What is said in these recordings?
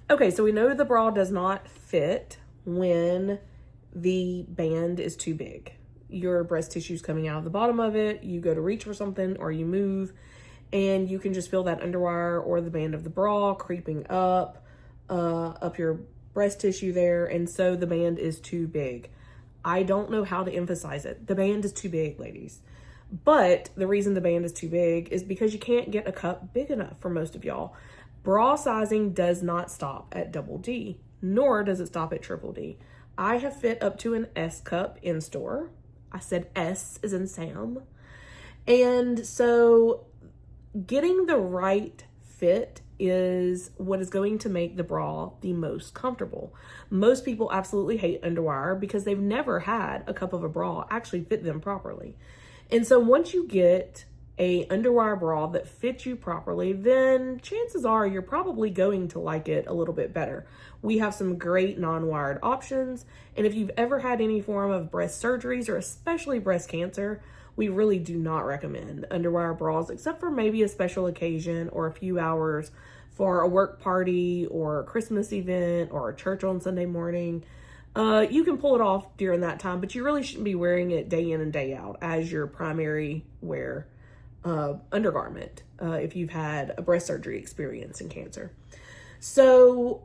Okay, so we know the bra does not fit when the band is too big. Your breast tissue is coming out of the bottom of it, you go to reach for something or you move, and you can just feel that underwire or the band of the bra creeping up your breast tissue there, and so the band is too big. I don't know how to emphasize it. The band is too big, ladies. But the reason the band is too big is because you can't get a cup big enough for most of y'all. Bra sizing does not stop at double D, nor does it stop at triple D. I have fit up to an S cup in store. I said S as in Sam. And so getting the right fit is what is going to make the bra the most comfortable. Most people absolutely hate underwire because they've never had a cup of a bra actually fit them properly. And so once you get a underwire bra that fits you properly, then chances are you're probably going to like it a little bit better. We have some great non-wired options, and if you've ever had any form of breast surgeries or especially breast cancer, we really do not recommend underwire bras except for maybe a special occasion or a few hours for a work party or a Christmas event or a church on Sunday morning. You can pull it off during that time, but you really shouldn't be wearing it day in and day out as your primary wear undergarment if you've had a breast surgery experience in cancer. So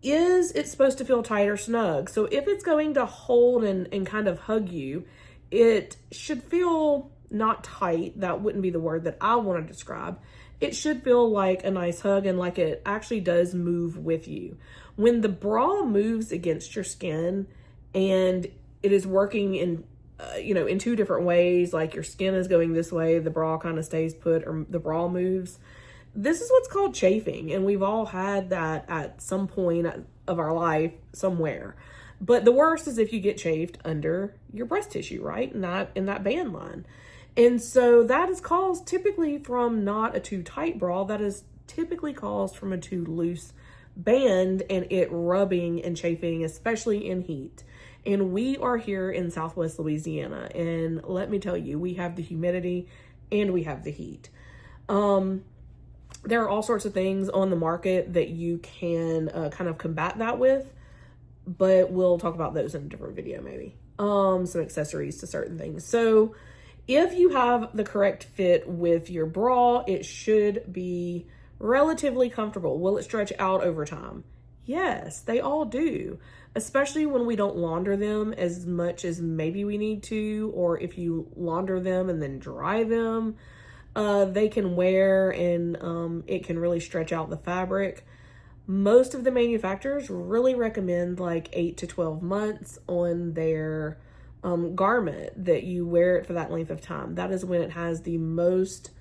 is it supposed to feel tight or snug? So if it's going to hold and kind of hug you, it should feel not tight. That wouldn't be the word that I want to describe. It should feel like a nice hug and like it actually does move with you. When the bra moves against your skin and it is working in in two different ways, like your skin is going this way, the bra kind of stays put, or the bra moves. This is what's called chafing, and we've all had that at some point of our life somewhere. But the worst is if you get chafed under your breast tissue, right? Not in that band line. And so that is caused typically from not a too tight bra, that is typically caused from a too loose band and it rubbing and chafing, especially in heat. And we are here in Southwest Louisiana, and let me tell you, we have the humidity and we have the heat. There are all sorts of things on the market that you can kind of combat that with, but we'll talk about those in a different video maybe. Some accessories to certain things. So if you have the correct fit with your bra, it should be relatively comfortable. Will it stretch out over time? Yes, they all do, especially when we don't launder them as much as maybe we need to, or if you launder them and then dry them, they can wear and it can really stretch out the fabric. Most of the manufacturers really recommend like 8 to 12 months on their garment, that you wear it for that length of time. That is when it has the most,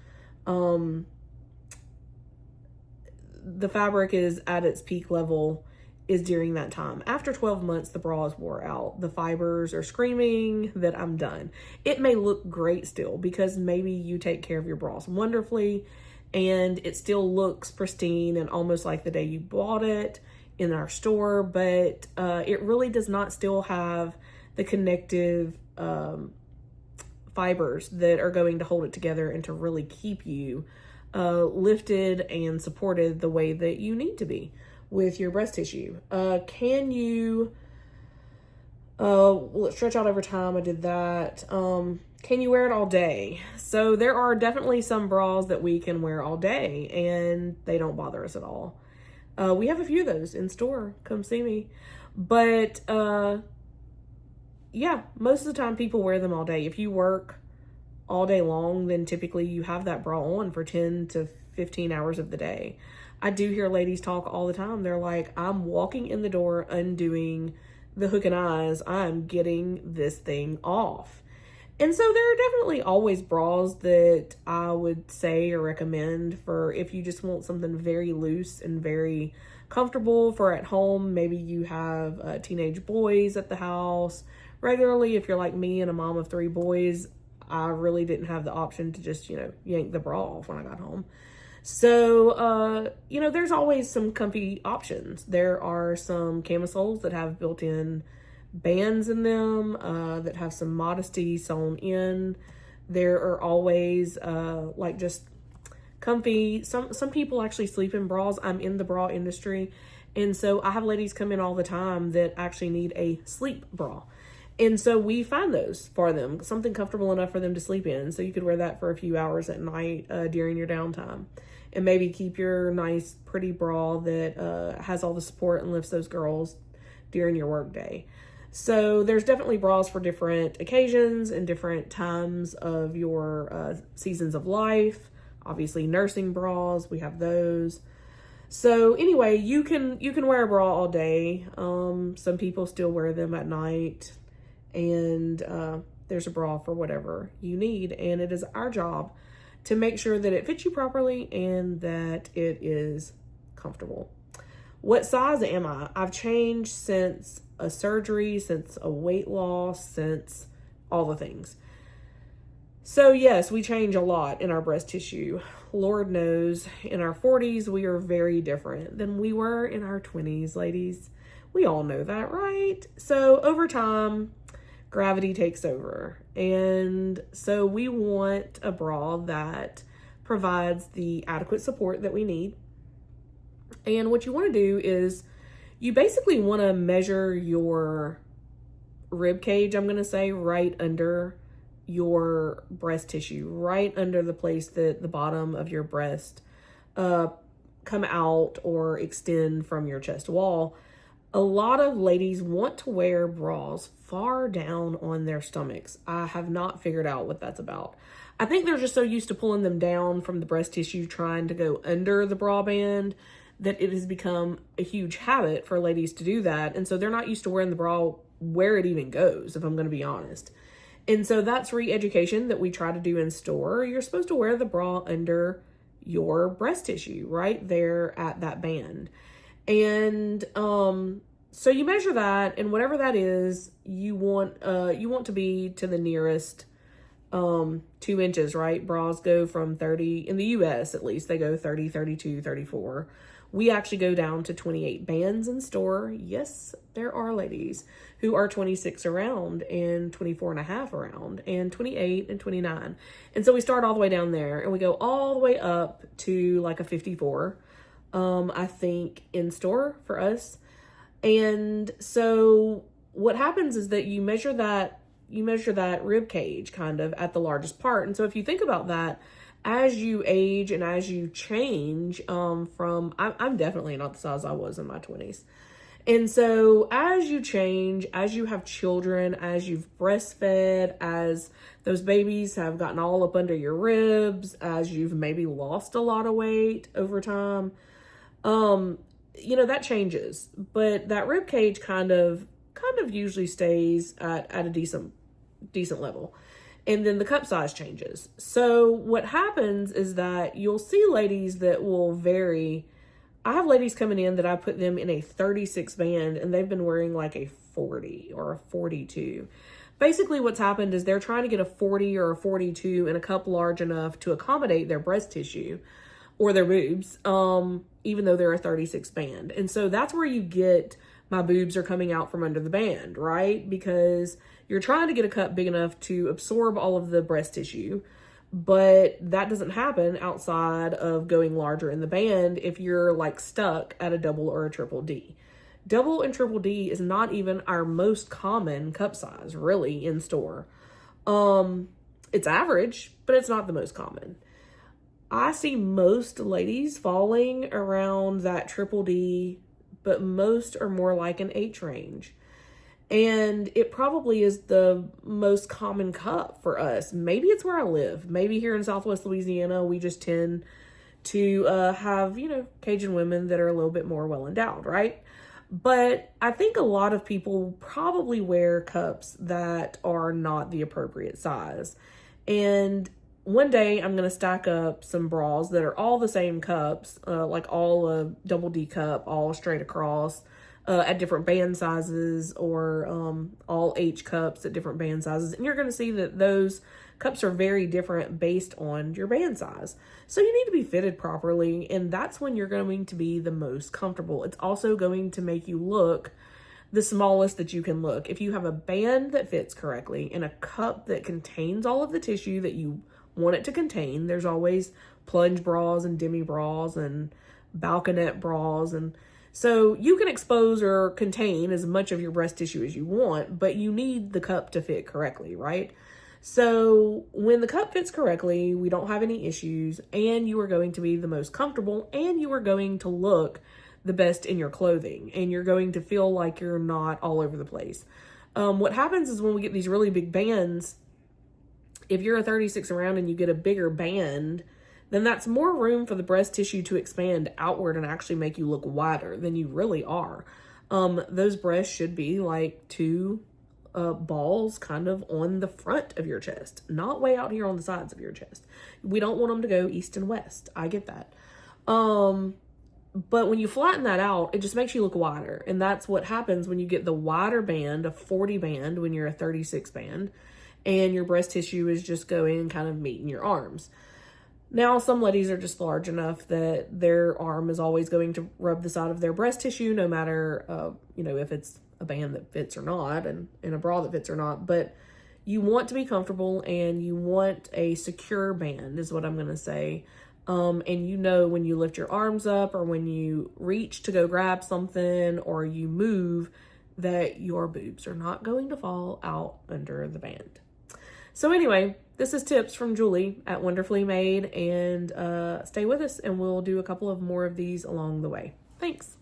the fabric is at its peak level is during that time. After 12 months, the bra is wore out. The fibers are screaming that I'm done. It may look great still because maybe you take care of your bras wonderfully and it still looks pristine and almost like the day you bought it in our store, but it really does not still have the connective fibers that are going to hold it together and to really keep you lifted and supported the way that you need to be with your breast tissue. Can you, will it stretch out over time? I did that. Can you wear it all day? So there are definitely some bras that we can wear all day and they don't bother us at all. We have a few of those in store. Come see me. But yeah, most of the time people wear them all day. If you work all day long, then typically you have that bra on for 10 to 15 hours of the day. I do hear ladies talk all the time. They're like, I'm walking in the door, undoing the hook and eyes. I'm getting this thing off. And so there are definitely always bras that I would say or recommend for if you just want something very loose and very comfortable for at home. Maybe you have teenage boys at the house regularly. If you're like me and a mom of 3 boys, I really didn't have the option to just, yank the bra off when I got home. So, there's always some comfy options. There are some camisoles that have built-in bands in them that have some modesty sewn in. There are always just comfy. Some people actually sleep in bras. I'm in the bra industry, and so I have ladies come in all the time that actually need a sleep bra. And so we find those for them, something comfortable enough for them to sleep in. So you could wear that for a few hours at night during your downtime, and maybe keep your nice, pretty bra that has all the support and lifts those girls during your work day. So there's definitely bras for different occasions and different times of your seasons of life. Obviously, nursing bras, we have those. So anyway, you can wear a bra all day. Some people still wear them at night. And there's a bra for whatever you need, and it is our job to make sure that it fits you properly and that it is comfortable. What size am I? I've changed since a surgery, since a weight loss, since all the things. So yes, we change a lot in our breast tissue. Lord knows, in our 40s, we are very different than we were in our 20s, ladies. We all know that, right? So over time, gravity takes over. And so we want a bra that provides the adequate support that we need. And what you want to do is you basically want to measure your rib cage, I'm going to say, right under your breast tissue, right under the place that the bottom of your breast come out or extend from your chest wall. A lot of ladies want to wear bras far down on their stomachs. I have not figured out what that's about. I think they're just so used to pulling them down from the breast tissue, trying to go under the bra band, that it has become a huge habit for ladies to do that. And so they're not used to wearing the bra where it even goes, if I'm going to be honest. And so that's re-education that we try to do in store. You're supposed to wear the bra under your breast tissue, right there at that band. And so you measure that, and whatever that is, you want to be to the nearest 2 inches, right? Bras go from 30, in the US at least, they go 30, 32, 34. We actually go down to 28 bands in store. Yes, there are ladies who are 26 around and 24 and a half around and 28 and 29. And so we start all the way down there and we go all the way up to like a 54. I think in store for us. And so what happens is that you measure that rib cage kind of at the largest part. And so if you think about that, as you age and as you change I'm definitely not the size I was in my 20s. And so as you change, as you have children, as you've breastfed, as those babies have gotten all up under your ribs, as you've maybe lost a lot of weight over time, that changes, but that rib cage kind of usually stays at a decent level. And then the cup size changes. So what happens is that you'll see ladies that will vary. I have ladies coming in that I put them in a 36 band and they've been wearing like a 40 or a 42. Basically what's happened is they're trying to get a 40 or a 42 in a cup large enough to accommodate their breast tissue or their boobs, even though they're a 36 band. And so that's where you get my boobs are coming out from under the band, right? Because you're trying to get a cup big enough to absorb all of the breast tissue, but that doesn't happen outside of going larger in the band if you're like stuck at a double or a triple D. Double and triple D is not even our most common cup size, really, in store. It's average, but it's not the most common. I see most ladies falling around that triple D, but most are more like an H range. And it probably is the most common cup for us. Maybe it's where I live. Maybe here in Southwest Louisiana, we just tend to have, Cajun women that are a little bit more well-endowed, right? But I think a lot of people probably wear cups that are not the appropriate size. And one day I'm going to stack up some bras that are all the same cups, like all a double D cup, all straight across, at different band sizes, or all H cups at different band sizes. And you're going to see that those cups are very different based on your band size. So you need to be fitted properly, and that's when you're going to be the most comfortable. It's also going to make you look the smallest that you can look. If you have a band that fits correctly and a cup that contains all of the tissue that you want it to contain. There's always plunge bras and demi bras and balconette bras, and so you can expose or contain as much of your breast tissue as you want, but you need the cup to fit correctly, right? So when the cup fits correctly, we don't have any issues, and you are going to be the most comfortable, and you are going to look the best in your clothing, and you're going to feel like you're not all over the place. What happens is when we get these really big bands, if you're a 36 around and you get a bigger band, then that's more room for the breast tissue to expand outward and actually make you look wider than you really are. Those breasts should be like two balls kind of on the front of your chest, not way out here on the sides of your chest. We don't want them to go east and west. I get that. But when you flatten that out, it just makes you look wider. And that's what happens when you get the wider band, a 40 band, when you're a 36 band, and your breast tissue is just going and kind of meeting your arms. Now, some ladies are just large enough that their arm is always going to rub the side of their breast tissue, no matter, if it's a band that fits or not, and a bra that fits or not. But you want to be comfortable, and you want a secure band, is what I'm going to say. And when you lift your arms up, or when you reach to go grab something, or you move, that your boobs are not going to fall out under the band. So anyway, this is tips from Julie at Wonderfully Made, and stay with us and we'll do a couple of more of these along the way. Thanks.